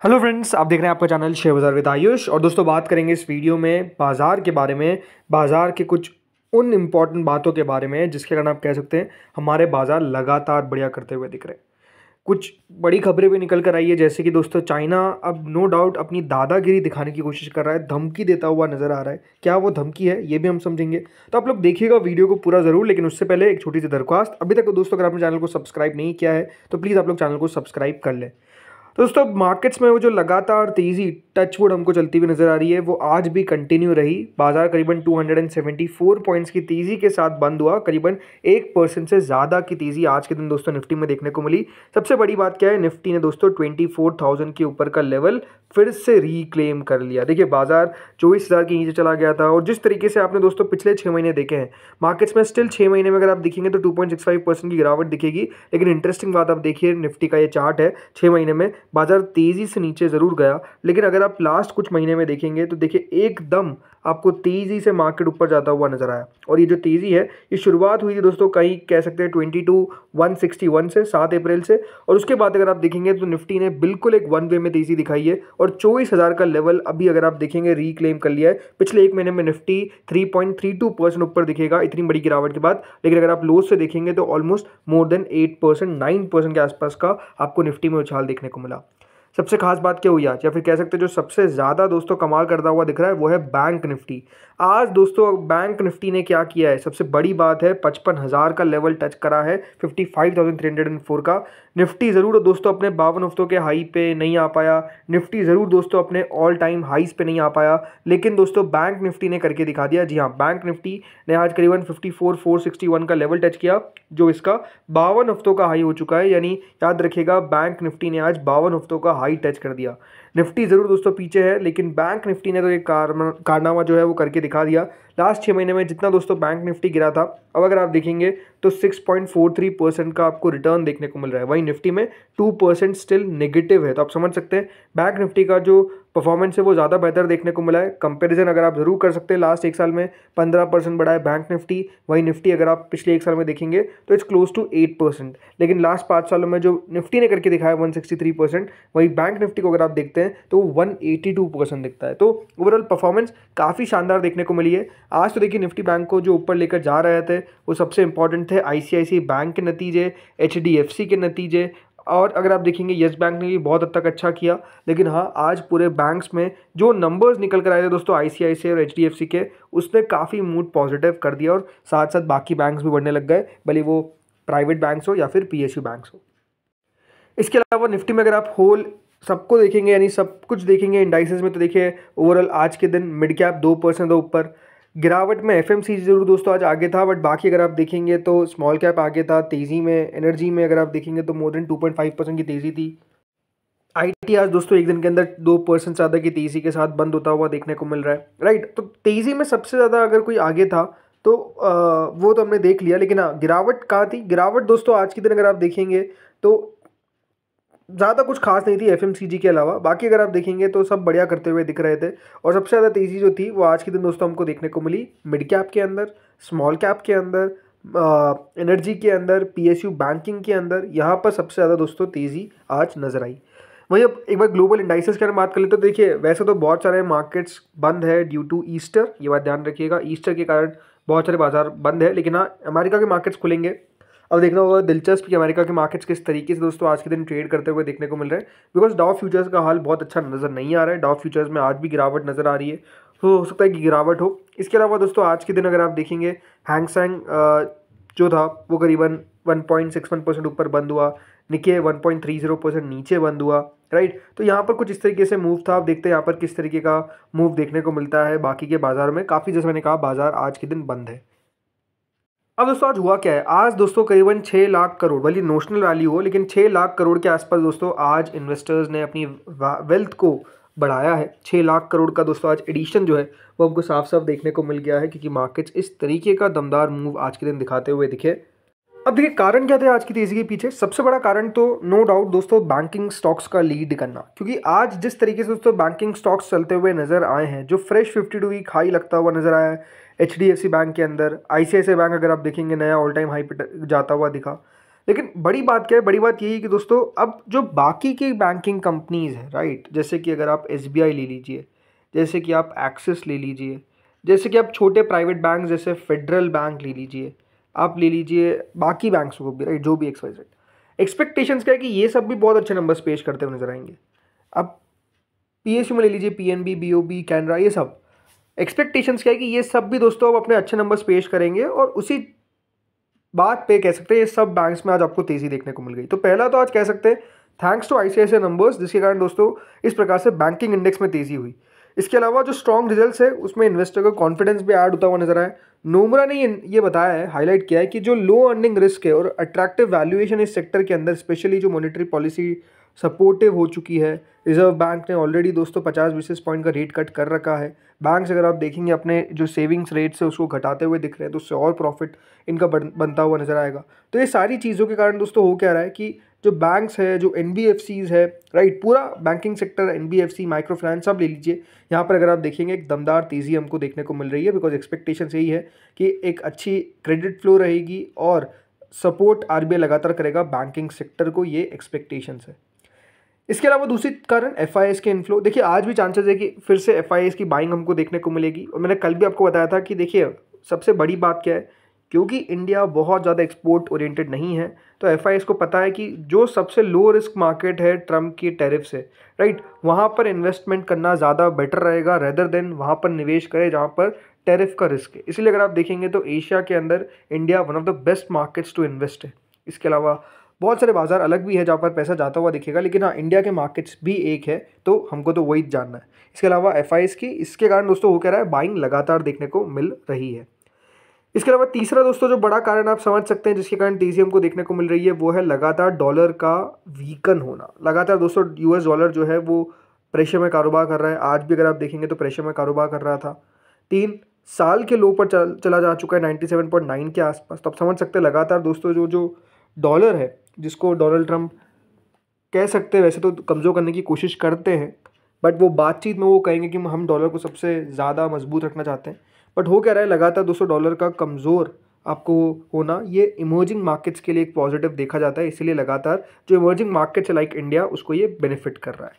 Hello friends, आप देख रहे हैं आपका चैनल शेयर बाज़ार विद आयुष। और दोस्तों, बात करेंगे इस वीडियो में बाज़ार के बारे में, बाज़ार के कुछ उन इम्पॉर्टेंट बातों के बारे में जिसके कारण आप कह सकते हैं हमारे बाज़ार लगातार बढ़िया करते हुए दिख रहे हैं। कुछ बड़ी खबरें भी निकल कर आई है, जैसे कि दोस्तों चाइना अब नो डाउट अपनी दादागिरी दिखाने की कोशिश कर रहा है, धमकी देता हुआ नजर आ रहा है। क्या वो धमकी है, ये भी हम समझेंगे। तो आप लोग देखिएगा वीडियो को पूरा ज़रूर, लेकिन उससे पहले एक छोटी सी दरख्वास्त, अभी तक दोस्तों अगर आपने चैनल को सब्सक्राइब नहीं किया है तो प्लीज़ आप लोग चैनल को सब्सक्राइब कर लें। तो दोस्तों, मार्केट्स में वो जो लगातार तेज़ी टचवुड हमको चलती हुई नजर आ रही है, वो आज भी कंटिन्यू रही। बाजार करीबन 274 पॉइंट्स की तेज़ी के साथ बंद हुआ। करीबन 1% से ज़्यादा की तेज़ी आज के दिन दोस्तों निफ्टी में देखने को मिली। सबसे बड़ी बात क्या है, निफ्टी ने दोस्तों 24,000 के ऊपर का लेवल फिर से रिक्लेम कर लिया। देखिए, बाजार 24,000 के नीचे चला गया था, और जिस तरीके से आपने दोस्तों पिछले 6 महीने देखे हैं मार्केट्स में, स्टिल 6 महीने में अगर आप देखेंगे तो 2.65% की गिरावट दिखेगी। लेकिन इंटरेस्टिंग बात आप देखिए, निफ्टी का ये चार्ट है, 6 महीने में बाजार तेज़ी से नीचे ज़रूर गया, लेकिन अगर आप लास्ट कुछ महीने में देखेंगे तो देखिए एकदम आपको तेज़ी से मार्केट ऊपर जाता हुआ नजर आया। और ये जो तेज़ी है, ये शुरुआत हुई थी दोस्तों कहीं कह सकते हैं 22,161 से 7 अप्रैल से, और उसके बाद अगर आप देखेंगे तो निफ्टी ने बिल्कुल एक वन वे में तेज़ी दिखाई है, और 24,000 का लेवल अभी अगर आप देखेंगे रिक्लेम कर लिया है। पिछले एक महीने में निफ्टी 3.32% ऊपर दिखेगा इतनी बड़ी गिरावट के बाद, लेकिन अगर आप लोज से देखेंगे तो ऑलमोस्ट मोर देन 8%, 9% के आसपास का आपको निफ्टी में उछाल देखने को मिला। सबसे खास बात क्या हुई आज, या फिर कह सकते हैं जो सबसे ज़्यादा दोस्तों कमाल करता हुआ दिख रहा है, वो है बैंक निफ्टी। आज दोस्तों बैंक निफ्टी ने क्या किया है, सबसे बड़ी बात है 55,000 का लेवल टच करा है, 55,304 का। निफ्टी ज़रूर दोस्तों अपने 52 हफ्तों के हाई पे नहीं आ पाया, निफ्टी ज़रूर दोस्तों अपने ऑल टाइम हाईस पे नहीं आ पाया, लेकिन दोस्तों बैंक निफ्टी ने करके दिखा दिया। जी हाँ, बैंक निफ्टी ने आज करीबन 54,461 का लेवल टच किया, जो इसका 52 हफ्तों का हाई हो चुका है। यानी याद रखिएगा, बैंक निफ्टी ने आज 52 हफ्तों का हाई टच कर दिया। निफ्टी ज़रूर दोस्तों पीछे है, लेकिन बैंक निफ्टी ने तो एक कारनामा जो है वो करके दिखा दिया। लास्ट 6 महीने में जितना दोस्तों बैंक निफ्टी गिरा था, अब अगर आप देखेंगे तो 6.43% का आपको रिटर्न देखने को मिल रहा है। वहीं निफ्टी में 2% स्टिल नेगेटिव है। तो आप समझ सकते हैं बैंक निफ्टी का जो परफॉर्मेंस है वो ज़्यादा बेहतर देखने को मिला है। कंपैरिजन अगर आप ज़रूर कर सकते हैं, लास्ट एक साल में 15% बढ़ा है बैंक निफ्टी। वहीं निफ्टी अगर आप पिछले एक साल में देखेंगे तो इट्स क्लोज टू 8%। लेकिन लास्ट 5 सालों में जो निफ्टी ने करके दिखाया 163%, वहीं बैंक निफ्टी को अगर आप देखते हैं तो 182% दिखता है। तो ओवरऑल परफॉर्मेंस काफ़ी शानदार देखने को मिली है। आज तो देखिए निफ्टी बैंक को जो ऊपर लेकर जा रहे थे वो सबसे इंपॉर्टेंट थे आईसीआईसीआई बैंक के नतीजे, एचडीएफसी के नतीजे, और अगर आप देखेंगे येस बैंक ने भी बहुत हद तक अच्छा किया। लेकिन हाँ, आज पूरे बैंक्स में जो नंबर्स निकल कर आए थे दोस्तों आईसीआईसीआई और एचडीएफसी के, उसने काफ़ी मूड पॉजिटिव कर दिया, और साथ साथ बाकी बैंक्स भी बढ़ने लग गए, भले वो प्राइवेट बैंक्स हो या फिर पीएसयू बैंक्स हो। इसके अलावा निफ्टी में अगर आप होल सबको देखेंगे, यानी सब कुछ देखेंगे इंडाइसेस में, तो देखिए ओवरऑल आज के दिन मिड कैप 2% ऊपर। गिरावट में एफएमसीजी जरूर दोस्तों आज आगे था, बट बाकी अगर आप देखेंगे तो स्मॉल कैप आगे था। तेज़ी में एनर्जी में अगर आप देखेंगे तो मोर देन 2.5% की तेज़ी थी। आईटी आज दोस्तों एक दिन के अंदर 2% ज़्यादा की तेज़ी के साथ बंद होता हुआ देखने को मिल रहा है, राइट। तो तेज़ी में सबसे ज़्यादा अगर कोई आगे था तो वो तो हमने देख लिया, लेकिन हाँ, गिरावट कहाँ थी? गिरावट दोस्तों आज के दिन अगर आप देखेंगे तो ज़्यादा कुछ खास नहीं थी एफएमसीजी के अलावा। बाकी अगर आप देखेंगे तो सब बढ़िया करते हुए दिख रहे थे, और सबसे ज़्यादा तेज़ी जो थी वो आज के दिन दोस्तों हमको देखने को मिली मिड कैप के अंदर, स्मॉल कैप के अंदर, एनर्जी के अंदर, पीएसयू बैंकिंग के अंदर। यहाँ पर सबसे ज़्यादा दोस्तों तेज़ी आज नजर आई। वहीं अब एक बार ग्लोबल इंडाइसेस के बारे में बात कर लेते तो देखिए वैसे तो बहुत सारे मार्केट्स बंद है ड्यू टू ईस्टर, ये बात ध्यान रखिएगा, ईस्टर के कारण बहुत सारे बाजार बंद है। लेकिन हाँ, अमेरिका के मार्केट्स खुलेंगे। अब देखना होगा दिलचस्प कि अमेरिका के मार्केट्स किस तरीके से दोस्तों आज के दिन ट्रेड करते हुए देखने को मिल रहे हैं, बिकॉज डाउ फ्यूचर्स का हाल बहुत अच्छा नज़र नहीं आ रहा है। डाउ फ्यूचर्स में आज भी गिरावट नज़र आ रही है, तो हो सकता है कि गिरावट हो। इसके अलावा दोस्तों आज के दिन अगर आप देखेंगे हैंग सेंग जो था वो करीबन 1.61% ऊपर बंद हुआ, निके 1.30% नीचे बंद हुआ, राइट। तो यहाँ पर कुछ इस तरीके से मूव था। आप देखते हैं यहाँ पर किस तरीके का मूव देखने को मिलता है बाकी के बाजार में। काफ़ी, जैसे मैंने कहा, बाजार आज के दिन बंद है। अब दोस्तों आज हुआ क्या है, आज दोस्तों करीबन 6 लाख करोड़, भले नोशनल वैल्यू हो, लेकिन 6 लाख करोड़ के आसपास दोस्तों आज इन्वेस्टर्स ने अपनी वेल्थ को बढ़ाया है। 6 लाख करोड़ का दोस्तों आज एडिशन जो है वो हमको साफ साफ देखने को मिल गया है, क्योंकि मार्केट्स इस तरीके का दमदार मूव आज के दिन दिखाते हुए दिखे। अब देखिए कारण क्या थे आज की तेजी के पीछे। सबसे बड़ा कारण तो नो डाउट दोस्तों बैंकिंग स्टॉक्स का लीड करना, क्योंकि आज जिस तरीके से दोस्तों बैंकिंग स्टॉक्स चलते हुए नजर आए हैं, जो फ्रेश 52 वीक हाई लगता हुआ नजर आया है एचडीएफसी बैंक के अंदर, आईसीआईसीआई बैंक अगर आप देखेंगे नया ऑल टाइम हाई पे जाता हुआ दिखा। लेकिन बड़ी बात क्या है, बड़ी बात यही है कि दोस्तों अब जो बाकी की बैंकिंग कंपनीज़ हैं, राइट, जैसे कि अगर आप एसबीआई ले लीजिए, जैसे कि आप एक्सिस ले लीजिए, जैसे कि आप छोटे प्राइवेट बैंक जैसे फेडरल बैंक ले लीजिए, आप ले लीजिए बाकी बैंक्स को भी, राइट, जो भी एक्स वाई जेड, एक्सपेक्टेशंस क्या है कि ये सब भी बहुत अच्छे नंबर्स पेश करते हुए नजर आएंगे। अब पीएसयू में ले लीजिए, पीएनबी, बीओबी, कैनरा, ये सब एक्सपेक्टेशंस क्या है कि ये सब भी दोस्तों अब अपने अच्छे नंबर्स पेश करेंगे, और उसी बात पे कह सकते हैं ये सब बैंक्स में आज आपको तेजी देखने को मिल गई। तो पहला तो आज कह सकते हैं थैंक्स टू आईसीआईसीआई नंबर्स, जिसके कारण दोस्तों इस प्रकार से बैंकिंग इंडेक्स में तेजी हुई। इसके अलावा जो स्ट्रॉन्ग रिजल्ट्स है उसमें इन्वेस्टर का कॉन्फिडेंस भी ऐड होता हुआ नजर आया। नोमरा ने ये बताया है, हाईलाइट किया है कि जो लो अर्निंग रिस्क है और अट्रैक्टिव वैल्यूएशन इस सेक्टर के अंदर, स्पेशली जो मॉनेटरी पॉलिसी सपोर्टिव हो चुकी है, रिजर्व बैंक ने ऑलरेडी दोस्तों 50 बेसिस पॉइंट का रेट कट कर रखा है। बैंक्स अगर आप देखेंगे अपने जो सेविंग्स रेट्स है उसको घटाते हुए दिख रहे हैं, तो उससे और प्रॉफिट इनका बनता हुआ नजर आएगा। तो ये सारी चीज़ों के कारण दोस्तों हो क्या रहा है कि जो बैंक्स है, जो एनबीएफसीज है, राइट, पूरा banking sector, NBFC, micro finance सब ले लीजिए, यहाँ पर अगर आप देखेंगे एक दमदार तेज़ी हमको देखने को मिल रही है, बिकॉज एक्सपेक्टेशन यही है कि एक अच्छी क्रेडिट फ्लो रहेगी और सपोर्ट आरबीआई लगातार करेगा बैंकिंग सेक्टर को, ये एक्सपेक्टेशंस है। इसके अलावा दूसरी कारण एफआईएस के इनफ्लो। देखिए आज भी चांसेस है कि फिर से एफआईएस की बाइंग हमको देखने को मिलेगी, और मैंने कल भी आपको बताया था कि देखिए सबसे बड़ी बात क्या है, क्योंकि इंडिया बहुत ज़्यादा एक्सपोर्ट ओरिएंटेड नहीं है, तो एफआईएस को पता है कि जो सबसे लो रिस्क मार्केट है ट्रम्प की टैरिफ से, राइट, वहाँ पर इन्वेस्टमेंट करना ज़्यादा बेटर रहेगा रेदर देन वहाँ पर निवेश करे जहाँ पर टैरिफ का रिस्क है। इसलिए अगर आप देखेंगे तो एशिया के अंदर India one of the best markets to invest है। इसके अलावा बहुत सारे बाजार अलग भी है जहाँ पर पैसा जाता हुआ दिखेगा, लेकिन हाँ इंडिया के मार्केट्स भी एक है, तो हमको तो वही जानना है। इसके अलावा एफआईएस की, इसके कारण दोस्तों हो क्या रहा है, बाइंग लगातार देखने को मिल रही है। इसके अलावा तीसरा दोस्तों जो बड़ा कारण आप समझ सकते हैं जिसके कारण तेजी हमको देखने को मिल रही है, वो है लगातार डॉलर का वीकन होना। लगातार दोस्तों यूएस डॉलर जो है वो प्रेशर में कारोबार कर रहा है। आज भी अगर आप देखेंगे तो प्रेशर में कारोबार कर रहा था, 3 साल के लो पर चला जा चुका है 97.9 के आसपास। तो आप समझ सकते हैं लगातार दोस्तों जो डॉलर है, जिसको डोनाल्ड ट्रंप कह सकते हैं वैसे तो कमज़ोर करने की कोशिश करते हैं, बट वो बातचीत में वो कहेंगे कि हम डॉलर को सबसे ज़्यादा मजबूत रखना चाहते हैं। बट हो क्या रहा है, लगातार दोस्तों डॉलर का कमज़ोर आपको होना, ये इमर्जिंग मार्केट्स के लिए एक पॉजिटिव देखा जाता है, इसीलिए लगातार जो इमर्जिंग मार्केट्स है लाइक इंडिया, उसको ये बेनिफिट कर रहा है।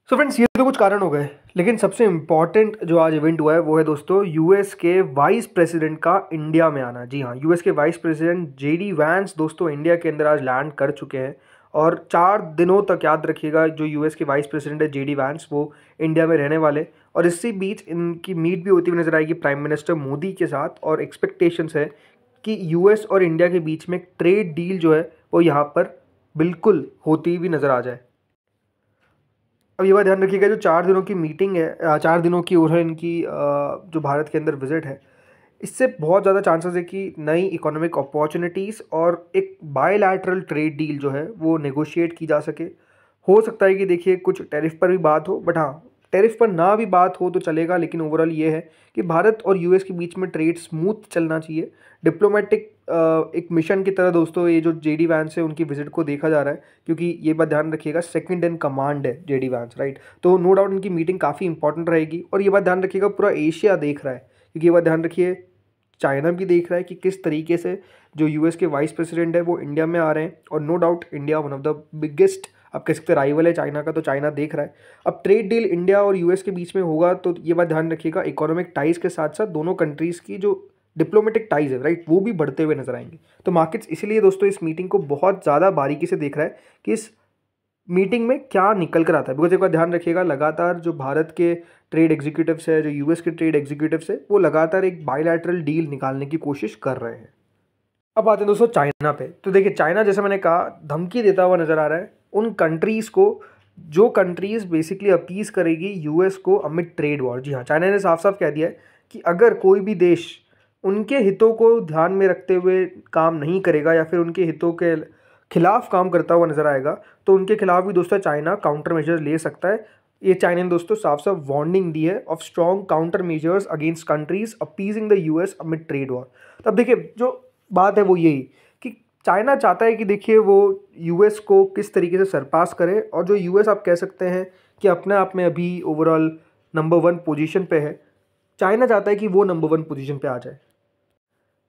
सो फ्रेंड्स, ये तो कुछ कारण हो गए, लेकिन सबसे इम्पॉर्टेंट जो आज इवेंट हुआ है वो है दोस्तों यूएस के वाइस प्रेसिडेंट का इंडिया में आना। जी हाँ, यूएस के वाइस प्रेसिडेंट जेडी वैंस दोस्तों इंडिया के अंदर आज लैंड कर चुके हैं, और 4 दिनों तक याद रखिएगा जो यूएस के वाइस प्रेसिडेंट है जेडी वैंस, वो इंडिया में रहने वाले। और इसी बीच इनकी मीट भी होती हुई नजर आएगी प्राइम मिनिस्टर मोदी के साथ, और एक्सपेक्टेशंस है कि यूएस और इंडिया के बीच में ट्रेड डील जो है वो यहाँ पर बिल्कुल होती हुई नज़र आ जाए। अब ये बात ध्यान रखिएगा, जो 4 दिनों की मीटिंग है, 4 दिनों की ओवरऑल इनकी जो भारत के अंदर विजिट है, इससे बहुत ज़्यादा चांसेस है कि नई इकोनॉमिक अपॉर्चुनिटीज़ और एक बायलैटरल ट्रेड डील जो है वो नेगोशिएट की जा सके। हो सकता है कि देखिए कुछ टैरिफ पर भी बात हो, बट हाँ टैरिफ पर ना भी बात हो तो चलेगा, लेकिन ओवरऑल ये है कि भारत और यूएस के बीच में ट्रेड स्मूथ चलना चाहिए। डिप्लोमेटिक एक मिशन की तरह दोस्तों ये जो जेडी वैंस है उनकी विजिट को देखा जा रहा है, क्योंकि ये बात ध्यान रखिएगा सेकंड इन कमांड है जेडी वैंस, राइट। तो नो डाउट इनकी मीटिंग काफ़ी इंपॉर्टेंट रहेगी, और ये बात ध्यान रखिएगा पूरा एशिया देख रहा है, क्योंकि ये बात ध्यान रखिए चाइना भी देख रहा है कि किस तरीके से जो यूएस के वाइस प्रेसिडेंट है वो इंडिया में आ रहे हैं, और no doubt India one of the biggest आप कह सकते हैं राइवल है चाइना का, तो चाइना देख रहा है। अब ट्रेड डील इंडिया और यूएस के बीच में होगा, तो ये बात ध्यान रखिएगा इकोनॉमिक टाइज के साथ साथ दोनों कंट्रीज़ की जो डिप्लोमेटिक टाइज है, राइट, वो भी बढ़ते हुए नजर आएंगे। तो मार्केट्स इसीलिए दोस्तों इस मीटिंग को बहुत ज़्यादा बारीकी से देख रहा है कि इस मीटिंग में क्या निकल कर आता है, बिकॉज एक बार ध्यान रखिएगा लगातार जो भारत के ट्रेड एग्जीक्यूटिव्स है, जो यूएस के ट्रेड एग्जीक्यूटिव्स है, वो लगातार एक बायलैटरल डील निकालने की कोशिश कर रहे हैं। अब आते हैं दोस्तों चाइना पे। तो देखिए चाइना, जैसे मैंने कहा, धमकी देता हुआ नजर आ रहा है उन कंट्रीज़ को जो कंट्रीज़ बेसिकली अपीज करेगी यूएस को अमिड ट्रेड वॉर। जी हाँ, चाइना ने साफ साफ कह दिया है कि अगर कोई भी देश उनके हितों को ध्यान में रखते हुए काम नहीं करेगा या फिर उनके हितों के खिलाफ काम करता हुआ नजर आएगा, तो उनके खिलाफ भी दोस्तों चाइना काउंटर मेजर्स ले सकता है। ये चाइना ने दोस्तों साफ साफ वार्निंग दी है of strong counter measures against countries appeasing the US amid trade war. तब देखिए जो बात है वो यही कि चाइना चाहता है कि देखिए वो यूएस को किस तरीके से सरपास करे, और जो यूएस आप कह सकते हैं कि अपने आप में अभी ओवरऑल नंबर 1 पोजीशन पे है, चाइना चाहता है कि वो नंबर 1 पोजीशन पे आ जाए।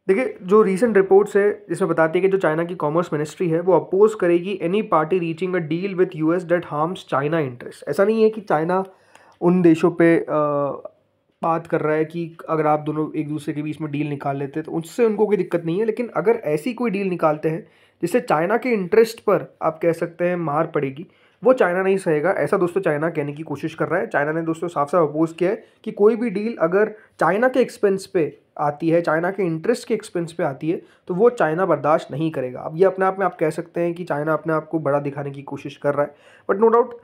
देखिए, जो रीसेंट रिपोर्ट्स है जिसमें बताती है कि जो चाइना की कॉमर्स मिनिस्ट्री है वो अपोज करेगी any party reaching a deal with US that harms China interest. ऐसा नहीं है कि चाइना उन देशों पे बात कर रहा है कि अगर आप दोनों एक दूसरे के बीच में डील निकाल लेते हैं तो उससे उनको कोई दिक्कत नहीं है, लेकिन अगर ऐसी कोई डील निकालते हैं जिससे चाइना के इंटरेस्ट पर आप कह सकते हैं मार पड़ेगी, वो चाइना नहीं सहेगा। ऐसा दोस्तों चाइना कहने की कोशिश कर रहा है। चाइना ने दोस्तों साफ साफ अपोज किया है कि कोई भी डील अगर चाइना के एक्सपेंस पे आती है, चाइना के इंटरेस्ट के एक्सपेंस पे आती है, तो वो चाइना बर्दाश्त नहीं करेगा। अब ये अपने आप में आप कह सकते हैं कि चाइना अपने आप को बड़ा दिखाने की कोशिश कर रहा है, बट नो डाउट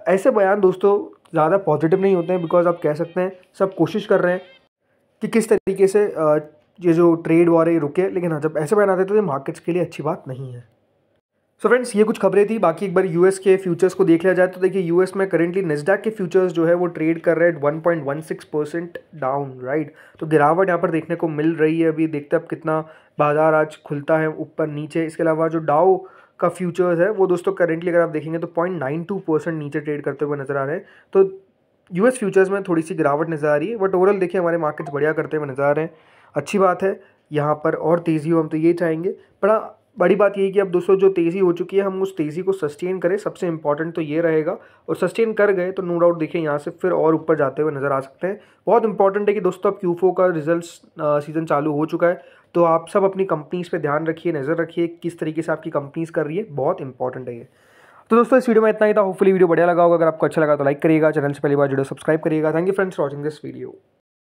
ऐसे बयान दोस्तों ज़्यादा पॉजिटिव नहीं होते हैं, बिकॉज आप कह सकते हैं सब कोशिश कर रहे हैं कि किस तरीके से ये जो ट्रेड वॉर है ये रुके, लेकिन हाँ जब ऐसे बयान आते हैं तो ये मार्केट्स के लिए अच्छी बात नहीं है। सो फ्रेंड्स, ये कुछ खबरें थी। बाकी एक बार यूएस के फ्यूचर्स को देख लिया जाए तो देखिए यूएस में करेंटली नेस्डैक के फ्यूचर्स जो है वो ट्रेड कर रहे हैं 1.16% डाउन, राइट। तो गिरावट यहाँ पर देखने को मिल रही है। अभी देखते हैं अब कितना बाजार आज खुलता है ऊपर नीचे। इसके अलावा जो डाउ का फ्यूचर्स है वो दोस्तों करेंटली अगर आप देखेंगे तो 0.92% नीचे ट्रेड करते हुए नजर आ रहे हैं। तो यूएस फ्यूचर्स में थोड़ी सी गिरावट नज़र आ रही है, बट ओवरऑल देखिए हमारे मार्केट्स बढ़िया करते हुए नज़र आ रहे हैं। अच्छी बात है, यहाँ पर और तेज़ी हो हम तो ये चाहेंगे। बड़ी बात ये है कि अब दोस्तों जो तेज़ी हो चुकी है हम उस तेज़ी को सस्टेन करें, सबसे इंपॉर्टेंट तो ये रहेगा। और सस्टेन कर गए तो नो डाउट देखिए यहाँ से फिर और ऊपर जाते हुए नज़र आ सकते हैं। बहुत इंपॉर्टेंट है कि दोस्तों अब Q4 का रिजल्ट्स सीज़न चालू हो चुका है, तो आप सब अपनी कंपनीज़ पे ध्यान रखिए, नज़र रखिए किस तरीके से आपकी कंपनीज़ कर रही है, बहुत इंपॉर्टेंट है ये। तो दोस्तों इस वीडियो में इतना ही था। होपफुली वीडियो बढ़िया लगा होगा। अगर आपको अच्छा लगा तो लाइक करिएगा, चैनल से पहली बार जुड़े सब्सक्राइब करिएगा। Thank you friends for watching this video.